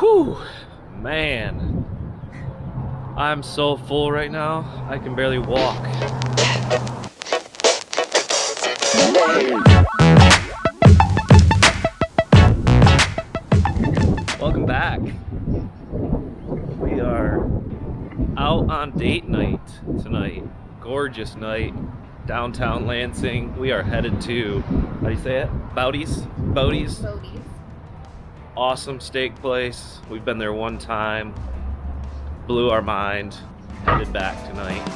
Whew, man. I'm so full right now, I can barely walk. Welcome back. We are out on date night tonight. Gorgeous night, downtown Lansing. We are headed to, how do you say it? Bowdie's? Bowdie's? Bowdie. Awesome steak place. We've been there one time. Blew our mind. Headed back tonight.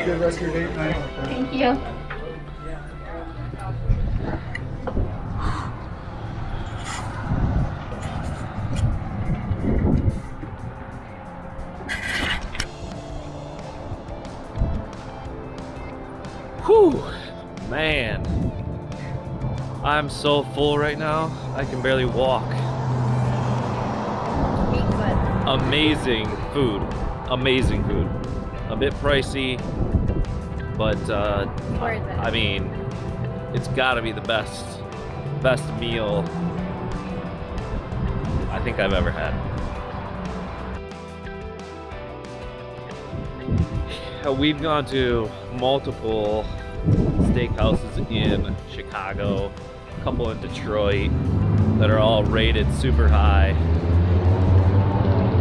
Good rest of your date night. Thank you. Whew, man. I'm so full right now, I can barely walk. Amazing food. Amazing food. A bit pricey, but Worth it. I mean, it's gotta be the best meal I think I've ever had. We've gone to multiple steakhouses in Chicago, a couple in Detroit that are all rated super high.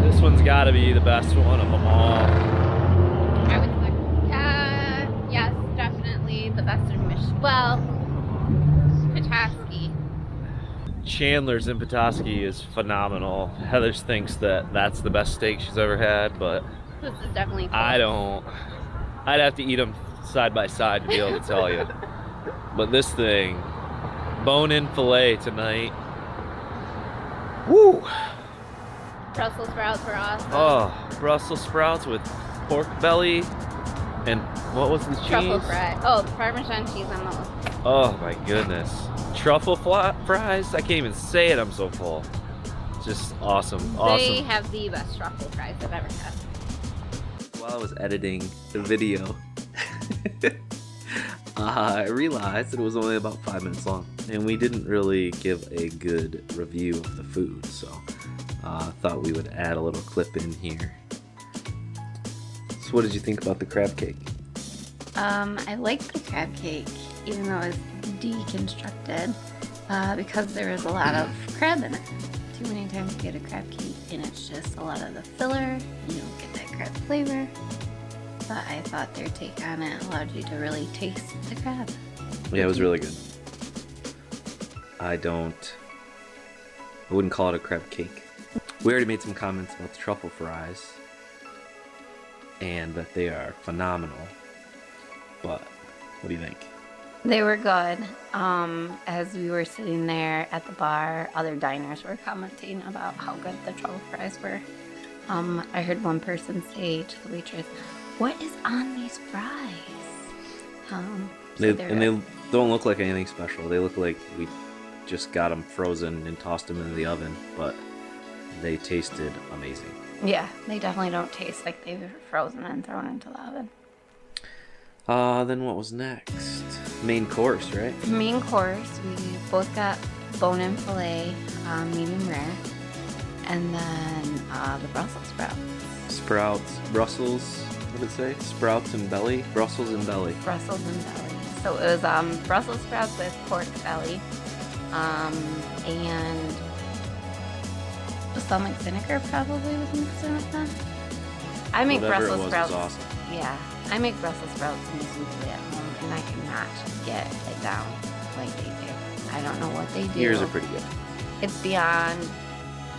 This one's gotta be the best one of them all. I would say, yes, definitely the best in Michigan. Well, Petoskey. Chandler's in Petoskey is phenomenal. Heather thinks that that's the best steak she's ever had, but This is definitely close. I don't. I'd have to eat them side by side to be able to tell you. But this thing, bone-in filet tonight. Woo! Brussels sprouts were awesome. Oh, Brussels sprouts with pork belly and what was the cheese? Truffle fries. Oh, the Parmesan cheese on those. Oh my goodness. Truffle fries? I can't even say it, I'm so full. Just awesome, They awesome. have the best truffle fries I've ever had. While I was editing the video, I realized that it was only about 5 minutes long. And we didn't really give a good review of the food, so I thought we would add a little clip in here. So what did you think about the crab cake? I liked the crab cake, even though it was deconstructed, because there was a lot of crab in it. Too many times you get a crab cake and it's just a lot of the filler, you don't get that crab flavor. But I thought their take on it allowed you to really taste the crab. Yeah, it was really good. I wouldn't call it a crab cake. We already made some comments about the truffle fries and that they are phenomenal. But what do you think? They were good. As we were sitting there at the bar, other diners were commenting about how good the truffle fries were. I heard one person say to the waitress, "What is on these fries?" They don't look like anything special. They look like we just got them frozen and tossed them into the oven, but they tasted amazing. Yeah, they definitely don't taste like they were frozen and thrown into the oven. Then what was next? Main course, right? Main course, we both got bone-in filet, medium rare, and then the Brussels sprouts. Sprouts, Brussels, what did it say? Sprouts and belly? Brussels and belly. Brussels and belly. So it was Brussels sprouts with pork belly, and balsamic vinegar probably was mixed in with that. I make Whatever Brussels it was sprouts. was awesome. Yeah, I make Brussels sprouts smoothly at home, and I cannot get it down like they do. I don't know what they do. Yours are pretty good. It's beyond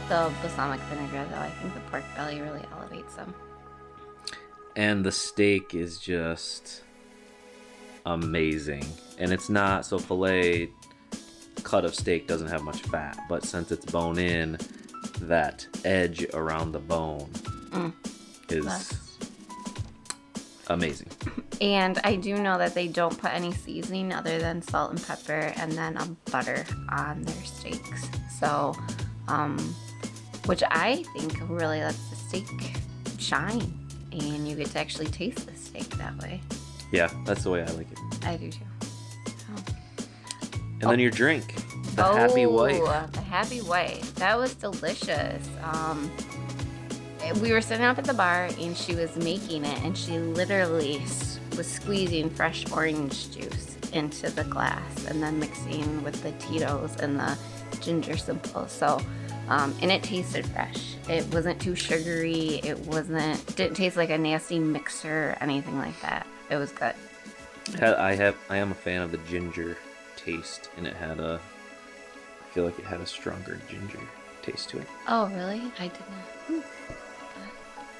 the balsamic vinegar, though. I think the pork belly really elevates them. And the steak is just amazing. And it's not, so filet cut of steak doesn't have much fat, but since it's bone in, that edge around the bone is amazing. And I do know that they don't put any seasoning other than salt and pepper and then a butter on their steaks. So, which I think really lets the steak shine, and you get to actually taste the steak that way. Yeah, that's the way I like it. I do too. And then your drink, the Happy Wife. The Happy Wife. That was delicious. We were sitting up at the bar and she was making it, and she literally was squeezing fresh orange juice into the glass and then mixing with the Tito's and the ginger simple. So, and it tasted fresh. It wasn't too sugary. Didn't taste like a nasty mixer or anything like that. It was good. I am a fan of the ginger taste, and I feel like it had a stronger ginger taste to it. Oh, really? I did not.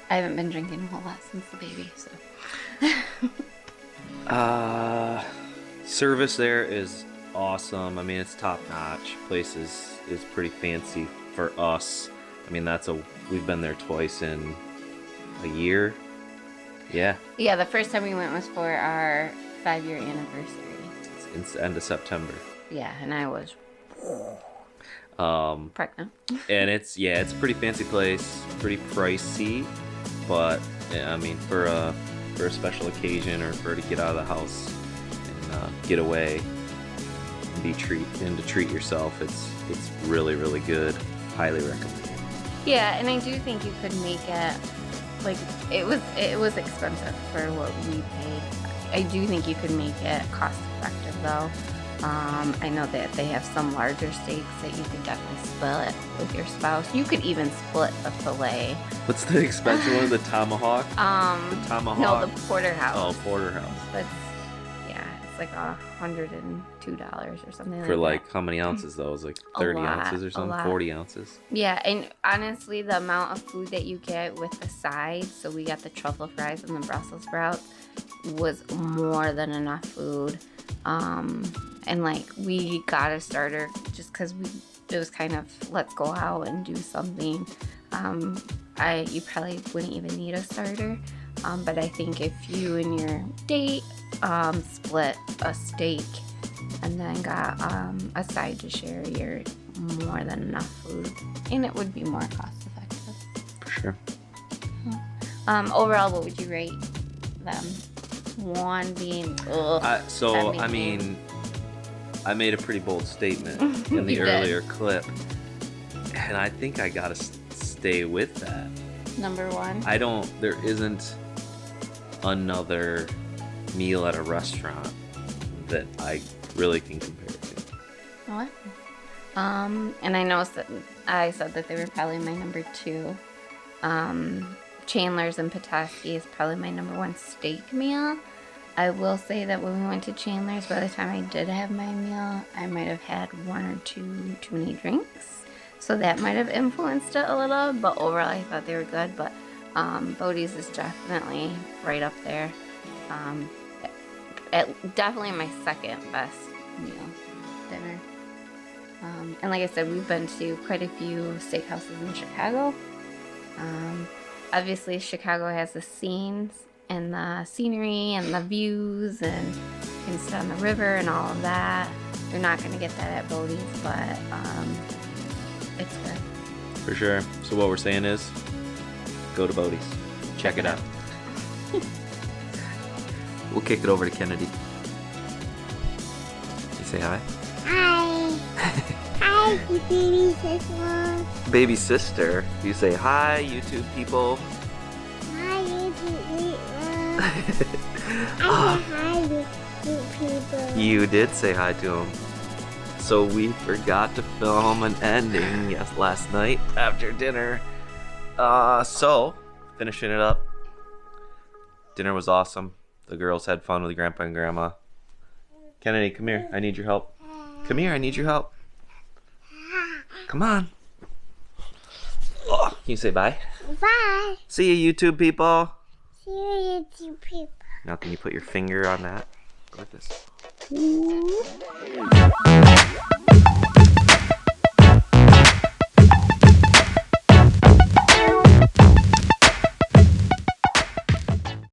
I haven't been drinking a whole lot since the baby, so. Service there is awesome. I mean, it's top notch. Place is pretty fancy for us. I mean, we've been there twice in a year. Yeah. Yeah, the first time we went was for our 5-year anniversary. It's the end of September. Yeah, and I was pregnant. And it's a pretty fancy place, pretty pricey, but I mean, for a special occasion or for to get out of the house and get away and to treat yourself, it's really, really good. Highly recommend. Yeah, and I do think you could make it like it was expensive for what we paid. I do think you could make it cost effective though. I know that they have some larger steaks that you could definitely split with your spouse. You could even split a filet. What's the expensive one? The tomahawk? The tomahawk? No, the porterhouse. Oh, porterhouse. But it's like $102 or something like that. For like how many ounces though? It was like 30 ounces or something? 40 ounces? Yeah, and honestly, the amount of food that you get with the sides, so we got the truffle fries and the Brussels sprouts, was more than enough food. And like we got a starter just because it was kind of let's go out and do something. You probably wouldn't even need a starter, but I think if you and your date split a steak and then got a side to share, you're more than enough food, and it would be more cost effective. For sure. Overall, what would you rate them? One being I mean, I made a pretty bold statement in the earlier clip, and I think I gotta stay with that. Number one. There isn't another meal at a restaurant that I really can compare it to. What? And I know that I said that they were probably my number two. Chandler's and Petoskey is probably my number one steak meal. I will say that when we went to Chandler's, by the time I did have my meal, I might have had one or two too many drinks. So that might have influenced it a little, but overall I thought they were good. But Bowdie's is definitely right up there. Definitely my second best meal dinner. And like I said, we've been to quite a few steakhouses in Chicago. Obviously, Chicago has the scenes and the scenery and the views, and you can sit on the river and all of that. You're not going to get that at Bowdie's, but it's good. For sure. So what we're saying is, go to Bowdie's. Check it out. We'll kick it over to Kennedy. You say hi? Hi. Hi, baby sister. Baby sister. You say hi, YouTube people. Hi, YouTube people. I said hi, YouTube people. You did say hi to him. So we forgot to film an ending, yes, last night after dinner. So, finishing it up. Dinner was awesome. The girls had fun with Grandpa and Grandma. Kennedy, come here. I need your help. Come here, I need your help. Come on. Oh, can you say bye? Bye. See you, YouTube people. See you, YouTube people. Now can you put your finger on that? Go like this.